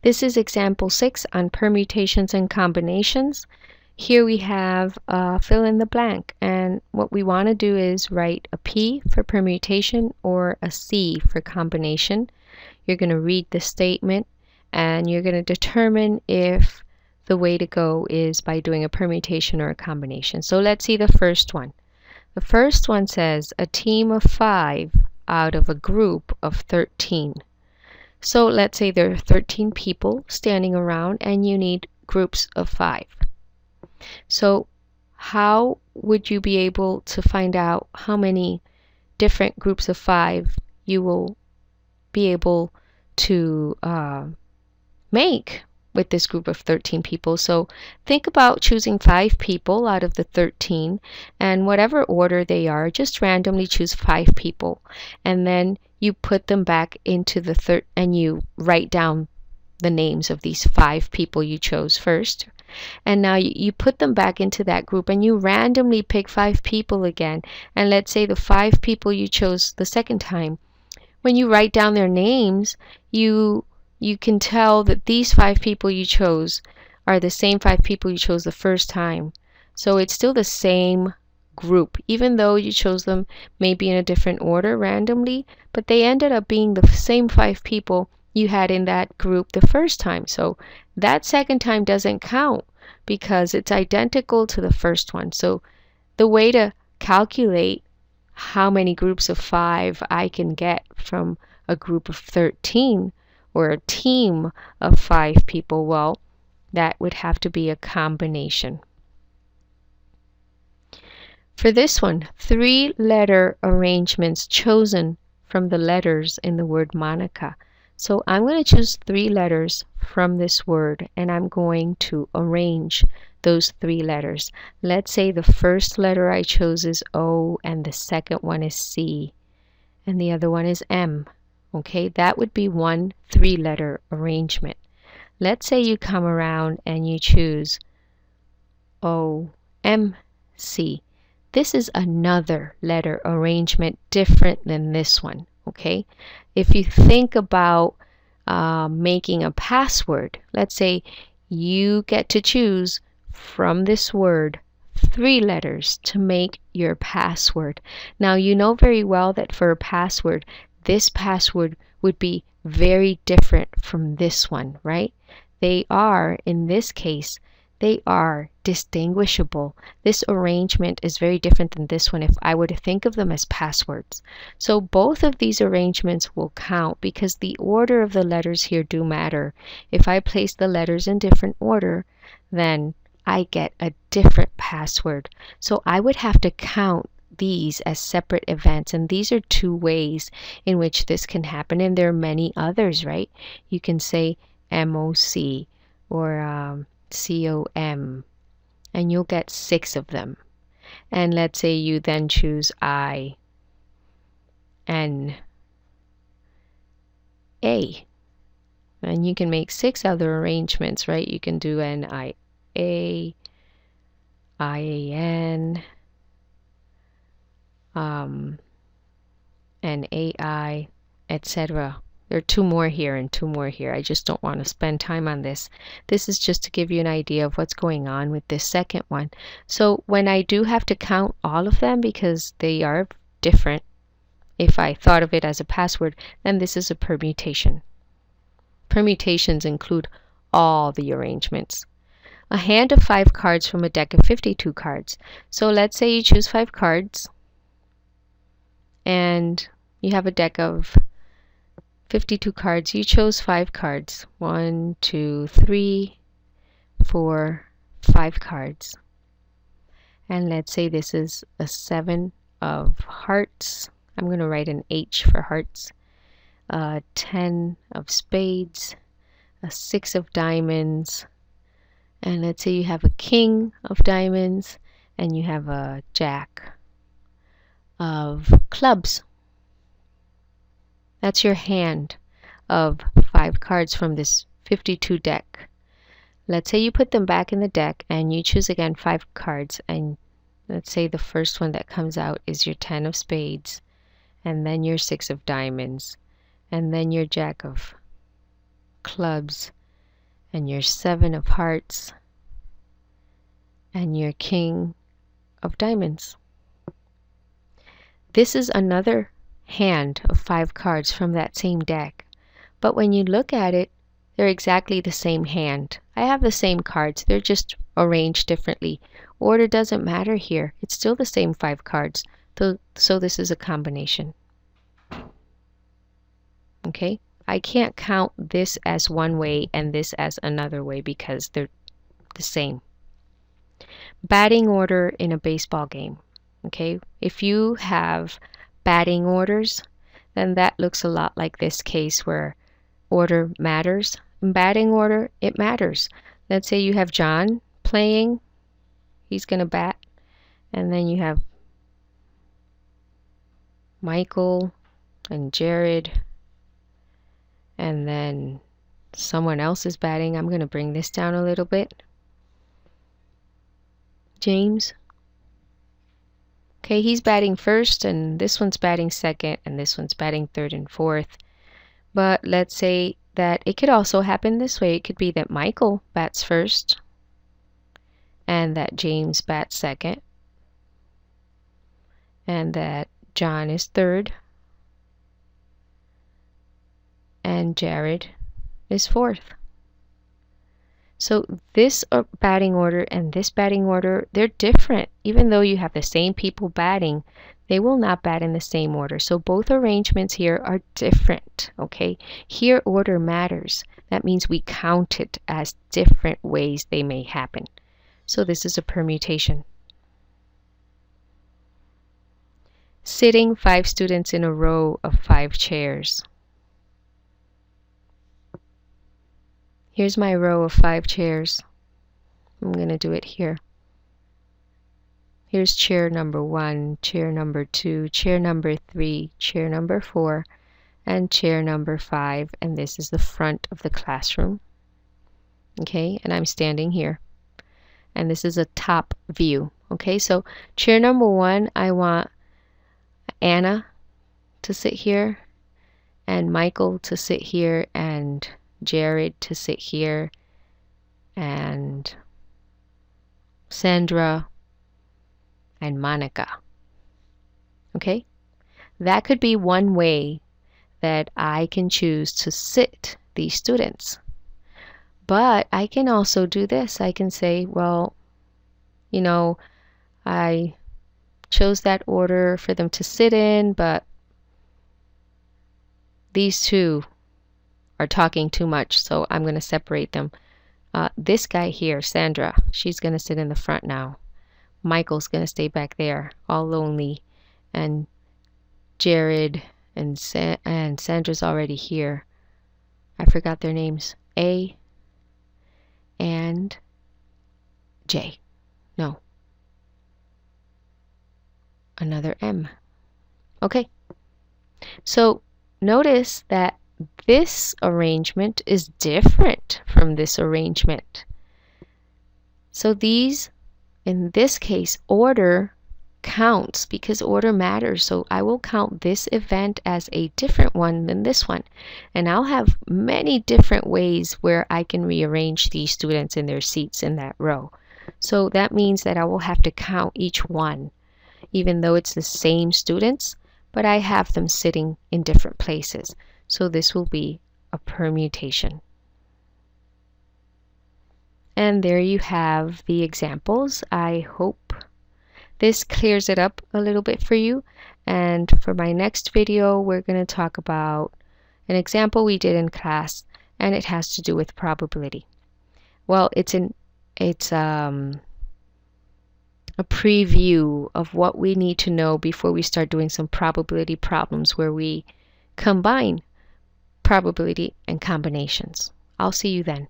This is example 6 on permutations and combinations. Here we have fill in the blank, and what we want to do is write a P for permutation or a C for combination. You're going to read the statement and you're going to determine if the way to go is by doing a permutation or a combination. So let's see the first one. The first one says a team of 5 out of a group of 13. So let's say there are 13 people standing around and you need groups of 5. So how would you be able to find out how many different groups of 5 you will be able to make with this group of 13 people? So think about choosing 5 people out of the 13, and whatever order they are, just randomly choose 5 people, and then you put them back into the and you write down the names of these 5 people you chose first. And now you put them back into that group and you randomly pick 5 people again. And let's say the 5 people you chose the second time, when you write down their names, you can tell that these 5 people you chose are the same 5 people you chose the first time. So it's still the same group, even though you chose them maybe in a different order randomly, but they ended up being the same 5 people you had in that group the first time. So that second time doesn't count because it's identical to the first one. So the way to calculate how many groups of 5 I can get from a group of 13 or a team of 5 people, well, that would have to be a combination. For this one, 3 letter arrangements chosen from the letters in the word Monica. So I'm going to choose 3 letters from this word and I'm going to arrange those 3 letters. Let's say the first letter I chose is O and the second one is C and the other one is M. Okay, that would be one 3-letter arrangement. Let's say you come around and you choose O, M, C. This is another letter arrangement different than this one. Okay, if you think about making a password, let's say you get to choose from this word 3 letters to make your password. Now you know very well that for a password, this password would be very different from this one, right? They are, in this case, they are distinguishable. This arrangement is very different than this one if I were to think of them as passwords. So both of these arrangements will count because the order of the letters here do matter. If I place the letters in different order, then I get a different password. So I would have to count these as separate events, and these are 2 ways in which this can happen, and there are many others, right? You can say MOC or COM, and you'll get 6 of them. And let's say you then choose I, N, A, and you can make 6 other arrangements, right? You can do NIA, IAN, NAI, etc. There are 2 more here and 2 more here. I just don't want to spend time on this. This is just to give you an idea of what's going on with this second one. So when I do have to count all of them because they are different, if I thought of it as a password, then this is a permutation. Permutations include all the arrangements. A hand of 5 cards from a deck of 52 cards. So let's say you choose 5 cards and you have a deck of 52 cards. You chose 5 cards. 1, 2, 3, 4, 5 cards. And let's say this is a 7 of hearts. I'm going to write an H for hearts. A 10 of spades. A 6 of diamonds. And let's say you have a king of diamonds and you have a jack of clubs. That's your hand of 5 cards from this 52 deck. Let's say you put them back in the deck and you choose again 5 cards, and let's say the first one that comes out is your 10 of spades, and then your 6 of diamonds, and then your jack of clubs, and your 7 of hearts, and your King of diamonds. This is another hand of 5 cards from that same deck, but when you look at it, they're exactly the same hand. I have the same cards, they're just arranged differently. Order doesn't matter here, it's still the same 5 cards, so this is a combination. Okay, I can't count this as one way and this as another way because they're the same. Batting order in a baseball game. Okay, if you have batting orders, then that looks a lot like this case where order matters. In batting order, it matters. Let's say you have John playing, he's going to bat, and then you have Michael and Jared, and then someone else is batting. I'm going to bring this down a little bit. James. Okay, he's batting first, and this one's batting second, and this one's batting third and fourth. But let's say that it could also happen this way. It could be that Michael bats first, and that James bats second, and that John is third, and Jared is fourth. So this batting order and this batting order, they're different. Even though you have the same people batting, they will not bat in the same order. So both arrangements here are different, okay? Here order matters. That means we count it as different ways they may happen. So this is a permutation. Sitting 5 students in a row of 5 chairs. Here's my row of 5 chairs. I'm going to do it here. Here's chair number 1, chair number 2, chair number 3, chair number 4, and chair number 5. And this is the front of the classroom. Okay, and I'm standing here. And this is a top view. Okay, so chair number 1, I want Anna to sit here, and Michael to sit here, and Jared to sit here, and Sandra and Monica. Okay, that could be one way that I can choose to sit these students. But I can also do this. I can say, well, you know, I chose that order for them to sit in, but these two are talking too much, so I'm going to separate them. This guy here, Sandra, she's going to sit in the front now. Michael's going to stay back there, all lonely. And Jared and Sandra's already here. I forgot their names. A and J. No. Another M. Okay. So notice that this arrangement is different from this arrangement. So these, in this case, order counts because order matters. So I will count this event as a different one than this one. And I'll have many different ways where I can rearrange these students in their seats in that row. So that means that I will have to count each one, even though it's the same students, but I have them sitting in different places. So this will be a permutation. And there you have the examples. I hope this clears it up a little bit for you. And for my next video, we're going to talk about an example we did in class, and it has to do with probability. Well, it's a preview of what we need to know before we start doing some probability problems where we combine probability and combinations. I'll see you then.